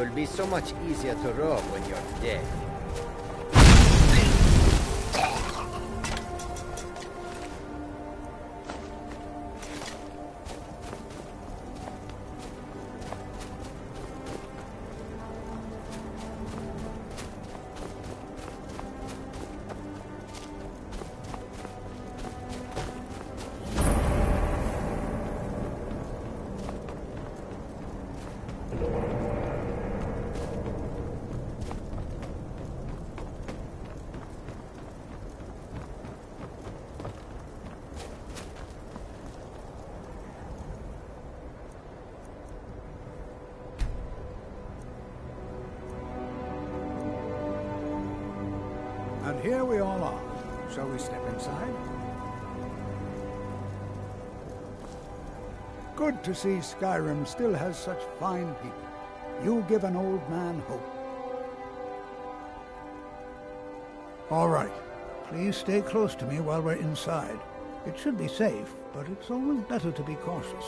You'll be so much easier to rob when you're dead. And here we all are. Shall we step inside? Good to see Skyrim still has such fine people. You give an old man hope. All right. Please stay close to me while we're inside. It should be safe, but it's always better to be cautious.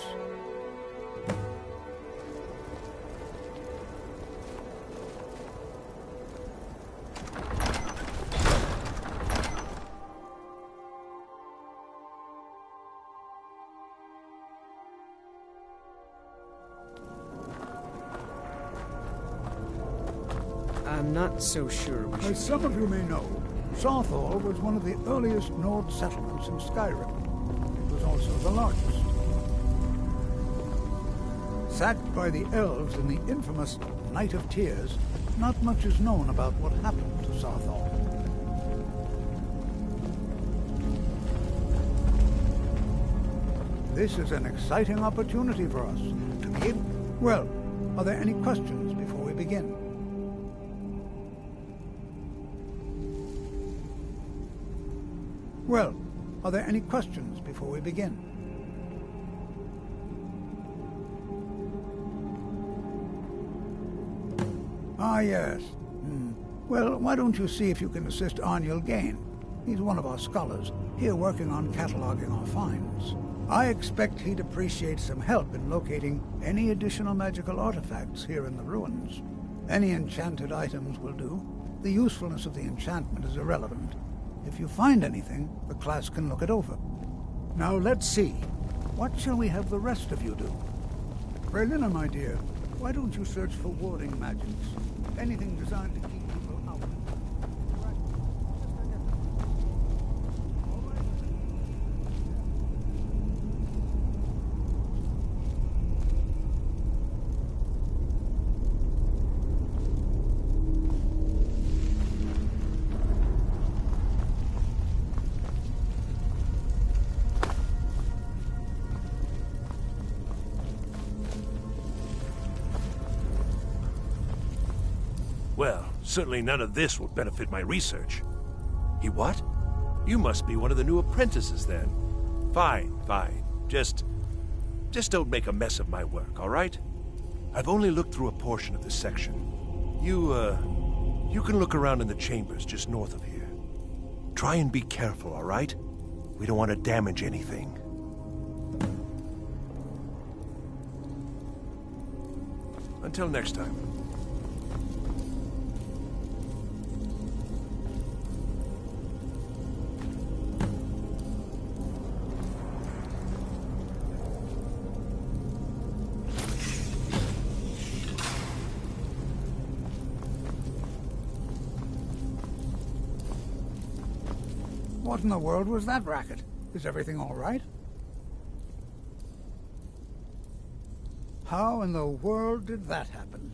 I'm not so sure we should... As some of you may know, Southall was one of the earliest Nord settlements in Skyrim. It was also the largest. Sacked by the elves in the infamous Night of Tears, not much is known about what happened to Southall. This is an exciting opportunity for us to begin. Well, are there any questions before we begin? Well, are there any questions before we begin? Ah, yes. Well, why don't you see if you can assist Arniel Gain? He's one of our scholars, here working on cataloging our finds. I expect he'd appreciate some help in locating any additional magical artifacts here in the ruins. Any enchanted items will do. The usefulness of the enchantment is irrelevant. If you find anything, the class can look it over. Now let's see. What shall we have the rest of you do? Brelina, my dear, why don't you search for warding magics? Anything designed to keep people out. Well, certainly none of this will benefit my research. He what? You must be one of the new apprentices then. Fine, fine. Just don't make a mess of my work, all right? I've only looked through a portion of this section. You can look around in the chambers just north of here. Try and be careful, all right? We don't want to damage anything. Until next time. What in the world was that racket? Is everything all right? How in the world did that happen?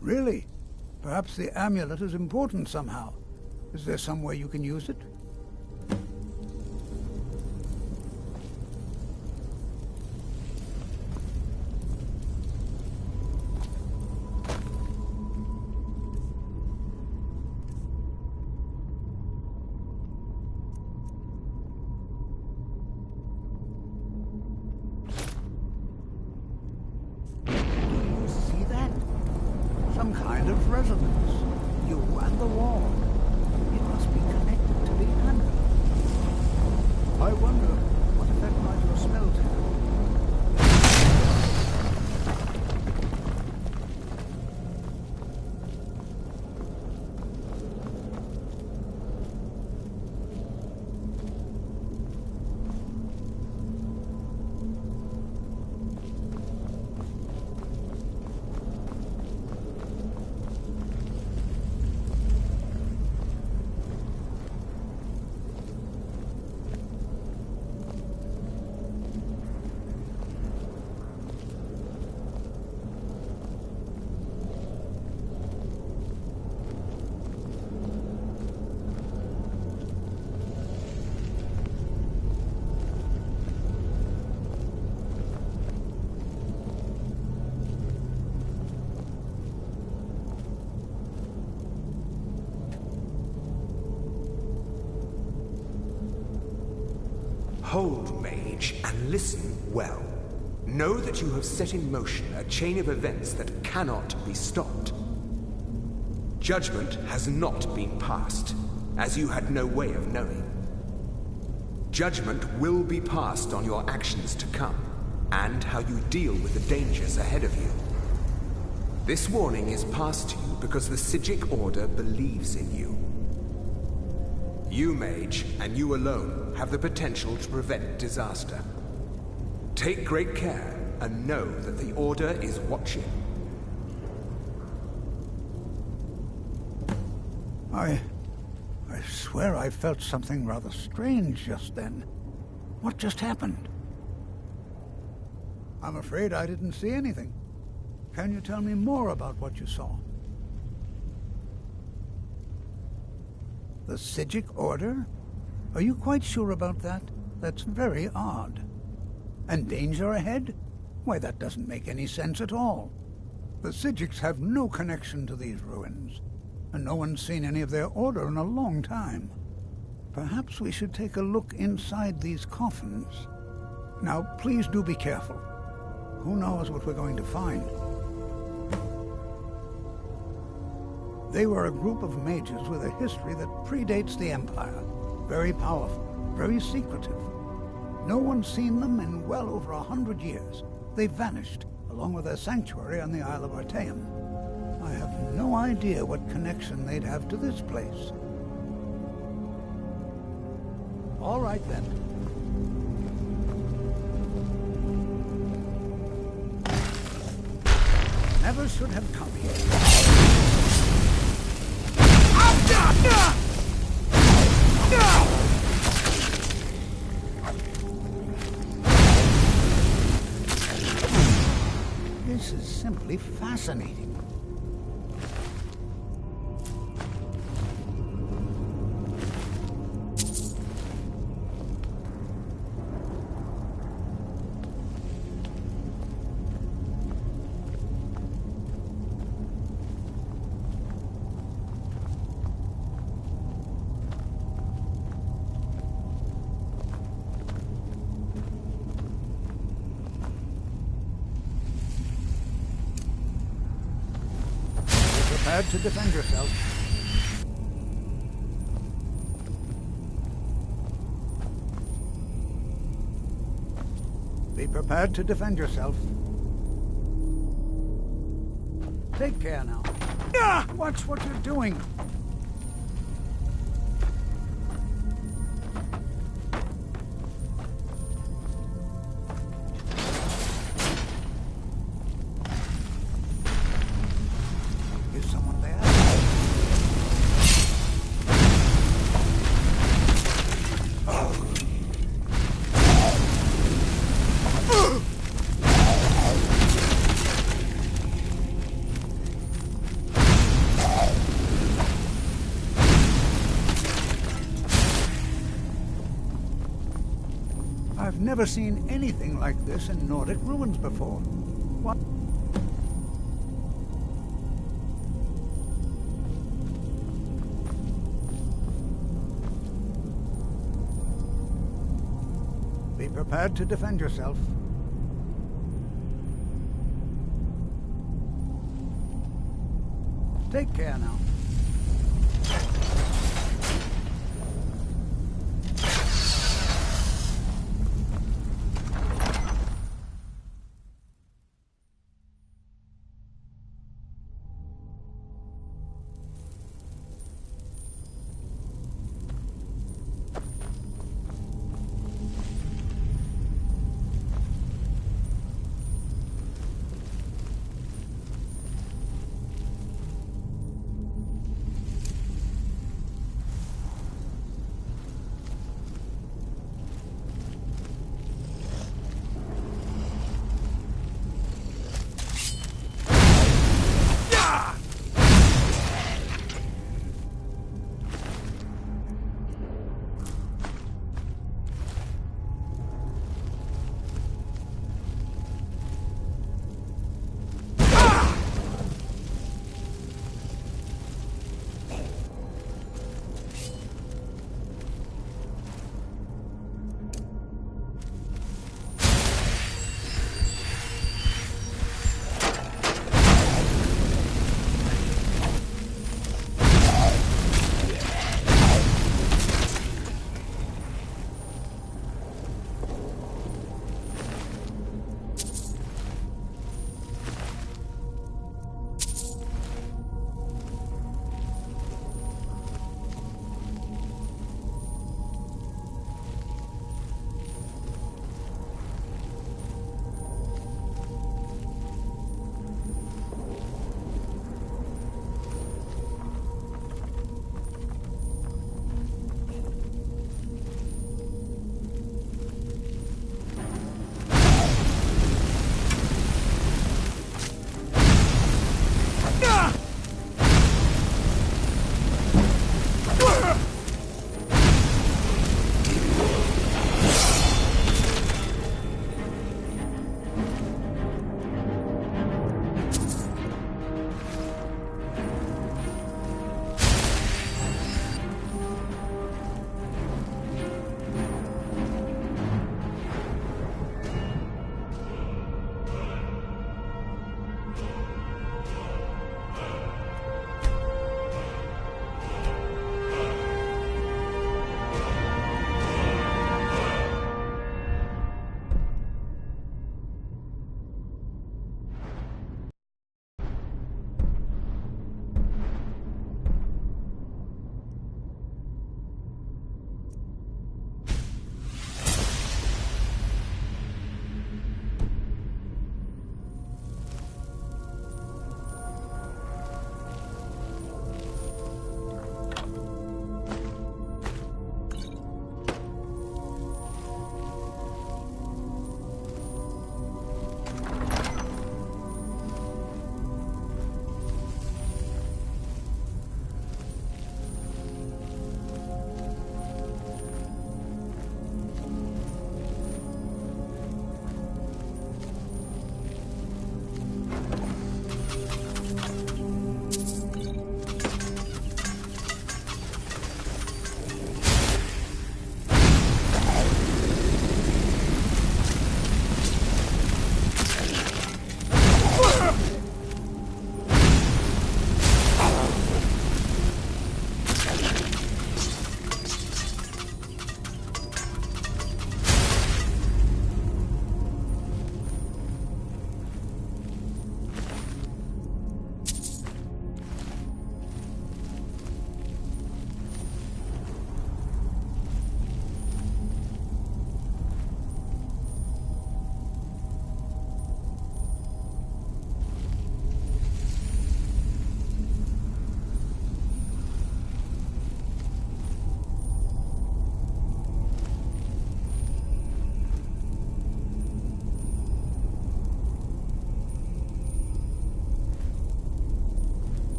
Really? Perhaps the amulet is important somehow. Is there some way you can use it? Some kind of resonance. You and the wall. It must be connected to the amulet. I wonder what effect might your spell Hold, mage, and listen well. Know that you have set in motion a chain of events that cannot be stopped. Judgment has not been passed, as you had no way of knowing. Judgment will be passed on your actions to come, and how you deal with the dangers ahead of you. This warning is passed to you because the Psijic Order believes in you. You, mage, and you alone, have the potential to prevent disaster. Take great care, and know that the Order is watching. I swear I felt something rather strange just then. What just happened? I'm afraid I didn't see anything. Can you tell me more about what you saw? The Psijic Order? Are you quite sure about that? That's very odd. And danger ahead? Why, that doesn't make any sense at all. The Psijics have no connection to these ruins, and no one's seen any of their order in a long time. Perhaps we should take a look inside these coffins. Now, please do be careful. Who knows what we're going to find? They were a group of mages with a history that predates the Empire. Very powerful, very secretive. No one's seen them in well over 100 years. They vanished, along with their sanctuary on the Isle of Artaeum. I have no idea what connection they'd have to this place. All right, then. Never should have come here. This is simply fascinating. Prepared to defend yourself. Be prepared to defend yourself. Take care now. Watch what you're doing. I've never seen anything like this in Nordic ruins before. What? Be prepared to defend yourself. Take care now.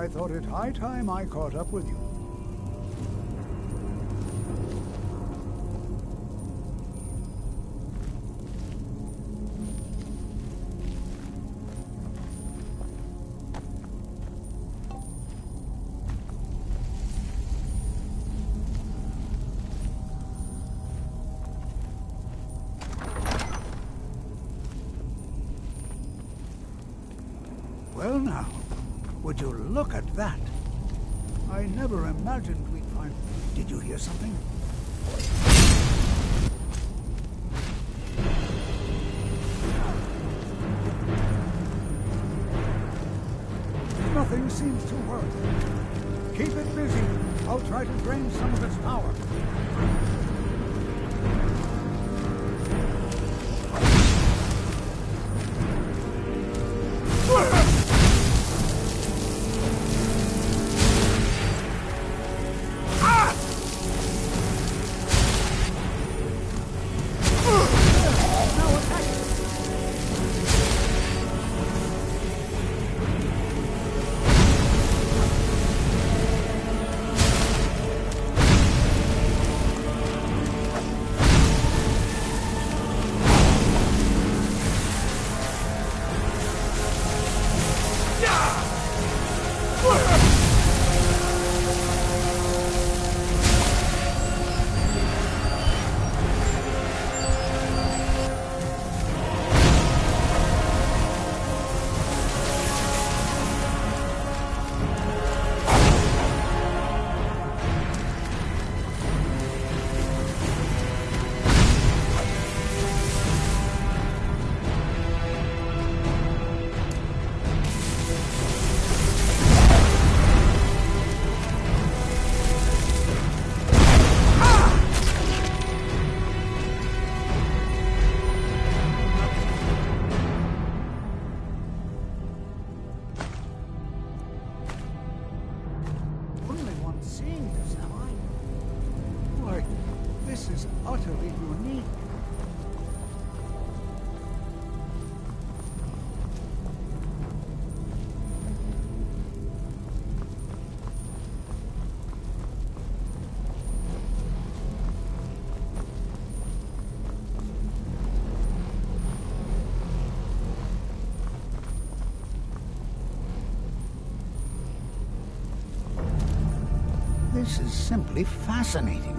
I thought it high time I caught up with you. Well now, would you look at that? I never imagined we'd find... Did you hear something? Nothing seems to work. Keep it busy. I'll try to drain some of its power. This is utterly unique. This is simply fascinating.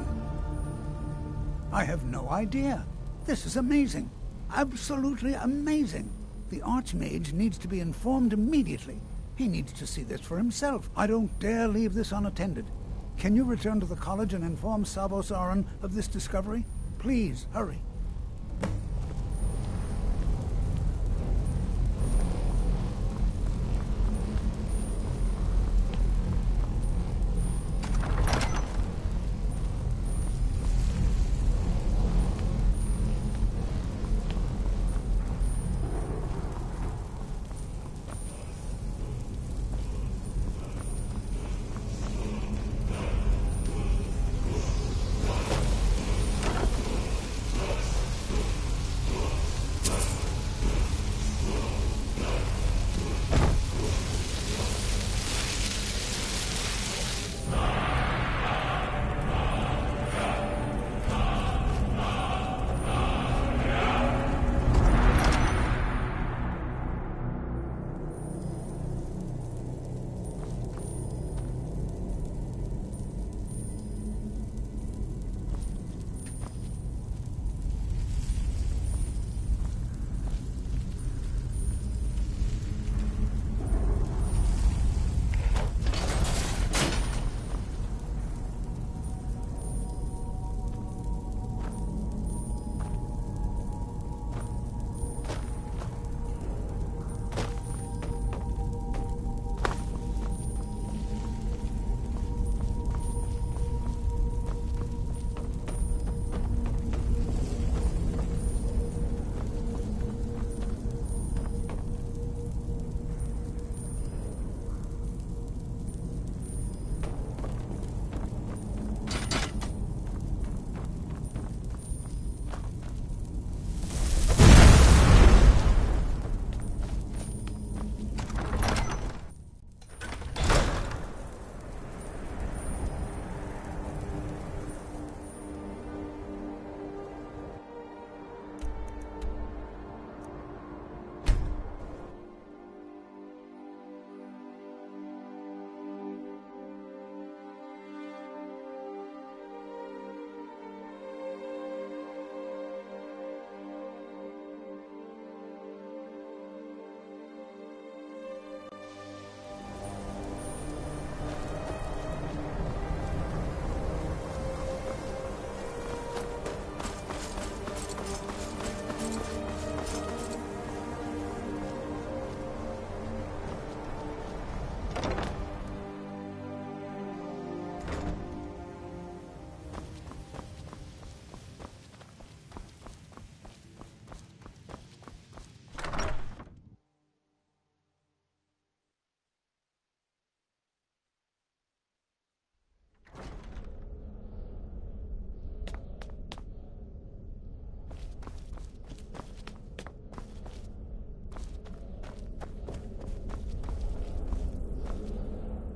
I have no idea. This is amazing. Absolutely amazing. The Archmage needs to be informed immediately. He needs to see this for himself. I don't dare leave this unattended. Can you return to the college and inform Sabo Saran of this discovery? Please, hurry.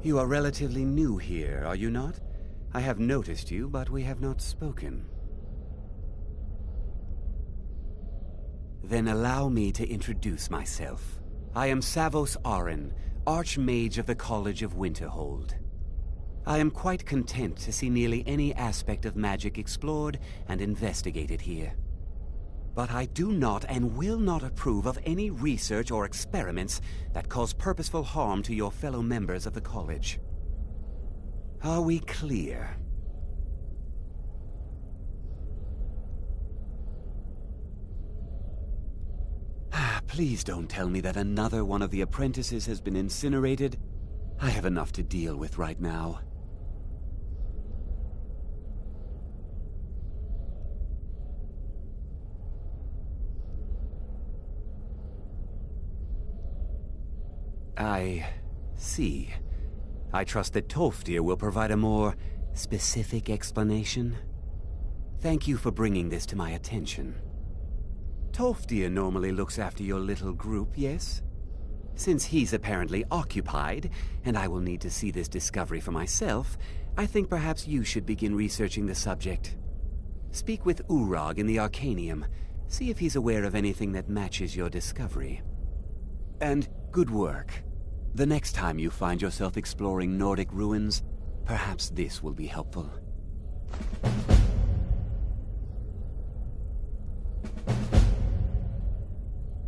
You are relatively new here, are you not? I have noticed you, but we have not spoken. Then allow me to introduce myself. I am Savos Arin, Archmage of the College of Winterhold. I am quite content to see nearly any aspect of magic explored and investigated here. But I do not and will not approve of any research or experiments that cause purposeful harm to your fellow members of the college. Are we clear? Please don't tell me that another one of the apprentices has been incinerated. I have enough to deal with right now. I see. I trust that Tolfdir will provide a more specific explanation. Thank you for bringing this to my attention. Tolfdir normally looks after your little group, yes? Since he's apparently occupied, and I will need to see this discovery for myself, I think perhaps you should begin researching the subject. Speak with Urag in the Arcanium. See if he's aware of anything that matches your discovery. And good work. The next time you find yourself exploring Nordic ruins, perhaps this will be helpful.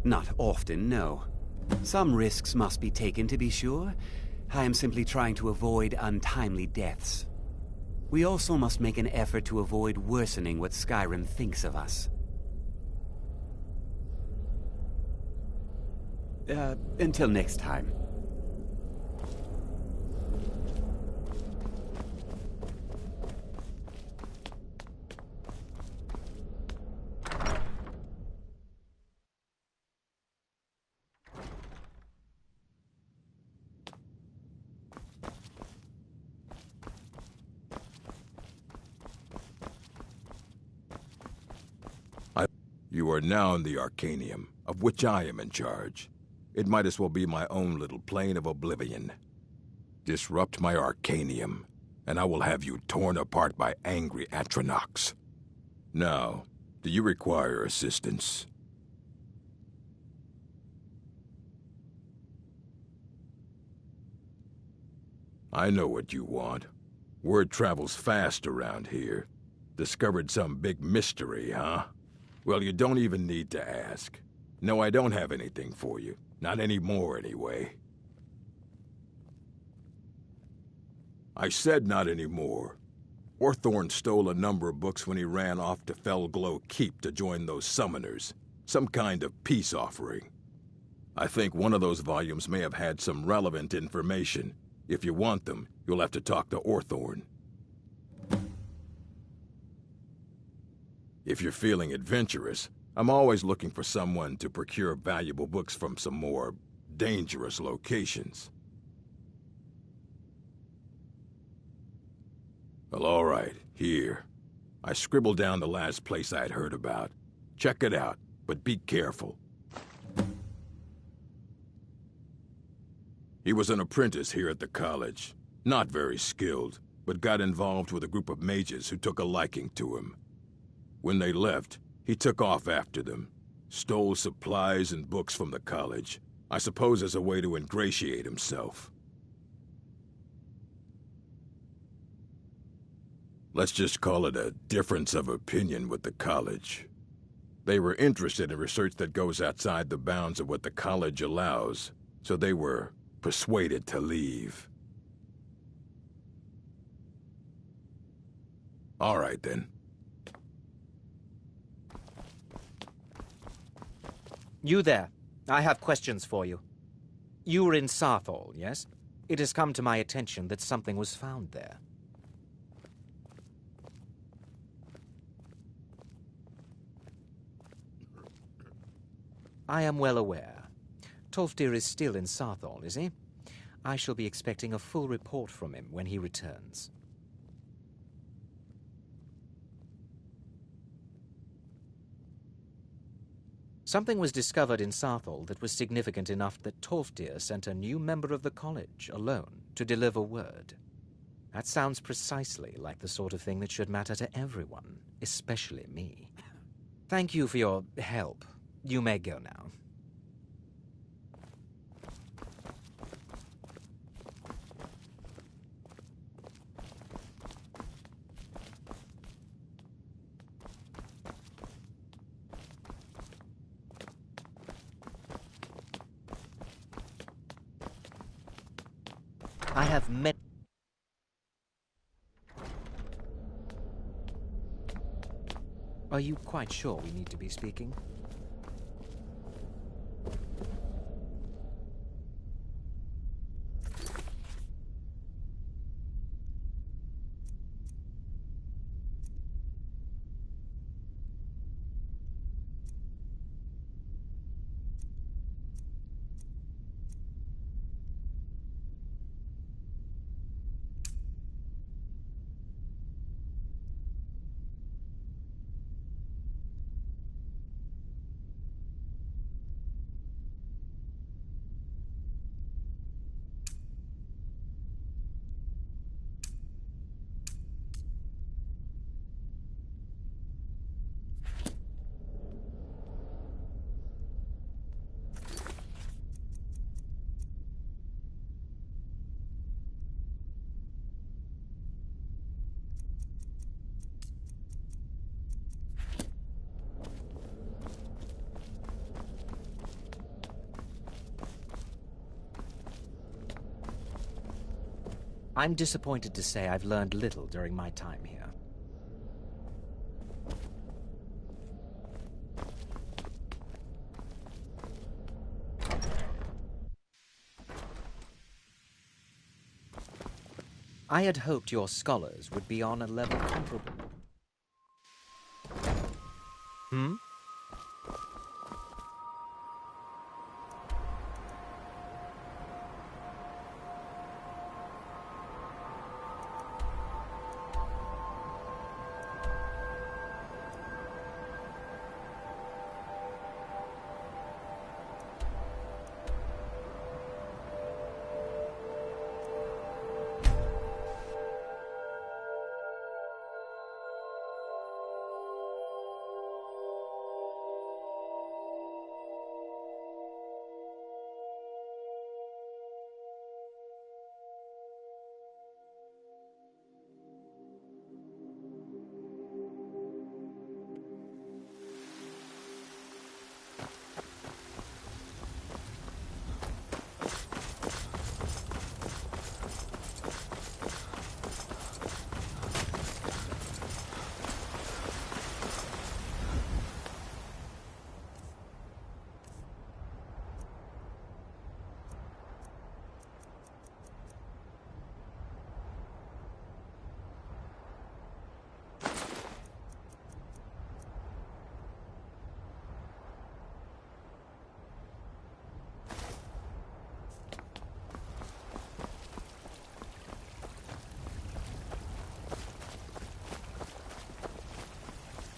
Not often, no. Some risks must be taken, to be sure. I am simply trying to avoid untimely deaths. We also must make an effort to avoid worsening what Skyrim thinks of us. Until next time. You are now in the Arcanium, of which I am in charge. It might as well be my own little plane of oblivion. Disrupt my Arcanium, and I will have you torn apart by angry Atronachs. Now, do you require assistance? I know what you want. Word travels fast around here. Discovered some big mystery, huh? Well, you don't even need to ask. No, I don't have anything for you. Not anymore, anyway. I said not anymore. Orthorn stole a number of books when he ran off to Felglow Keep to join those summoners. Some kind of peace offering. I think one of those volumes may have had some relevant information. If you want them, you'll have to talk to Orthorn. If you're feeling adventurous, I'm always looking for someone to procure valuable books from some more dangerous locations. Well, all right, here. I scribbled down the last place I had heard about. Check it out, but be careful. He was an apprentice here at the college. Not very skilled, but got involved with a group of mages who took a liking to him. When they left, he took off after them. Stole supplies and books from the college. I suppose as a way to ingratiate himself. Let's just call it a difference of opinion with the college. They were interested in research that goes outside the bounds of what the college allows, so they were persuaded to leave. All right, then. You there. I have questions for you. You were in Sarthol, yes? It has come to my attention that something was found there. I am well aware. Tolfdir is still in Sarthol, is he? I shall be expecting a full report from him when he returns. Something was discovered in Sarthol that was significant enough that Tolfdir sent a new member of the college, alone, to deliver word. That sounds precisely like the sort of thing that should matter to everyone, especially me. Thank you for your help. You may go now. I have met... Are you quite sure we need to be speaking? I'm disappointed to say I've learned little during my time here. I had hoped your scholars would be on a level comparable. Hmm?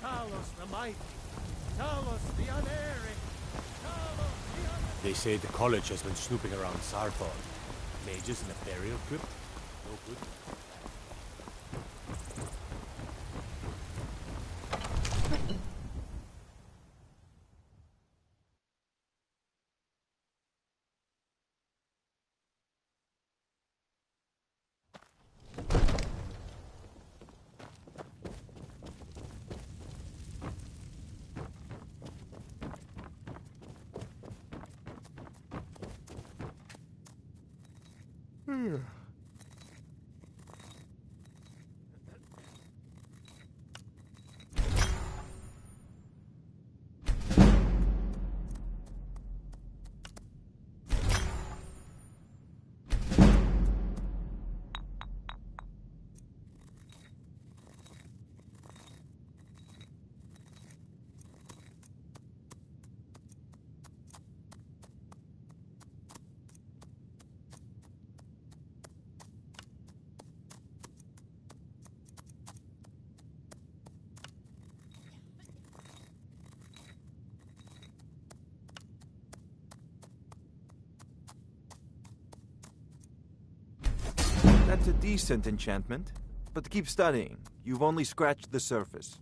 Talos the mighty, Talos the unerring, Talos the unerring. They say the college has been snooping around Sarthon. Mages in a burial crypt? No good. That's a decent enchantment. But keep studying. You've only scratched the surface.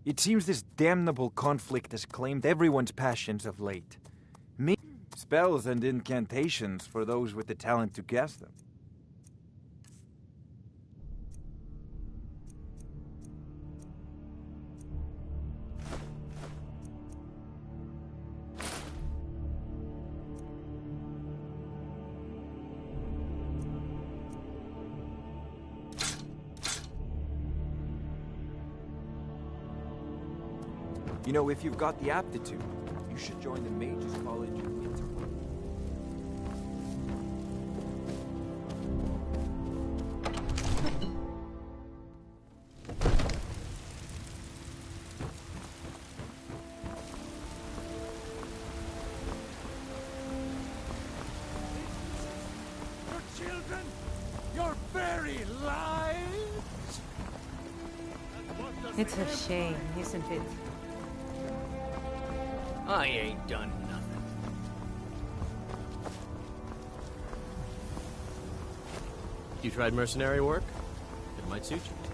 It seems this damnable conflict has claimed everyone's passions of late. Me, spells and incantations for those with the talent to cast them. You know, if you've got the aptitude, you should join the Mages College in Interpol. Your children, your very lives. And what does It's the a shame, isn't it? I ain't done nothing. You tried mercenary work? It might suit you.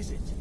is it?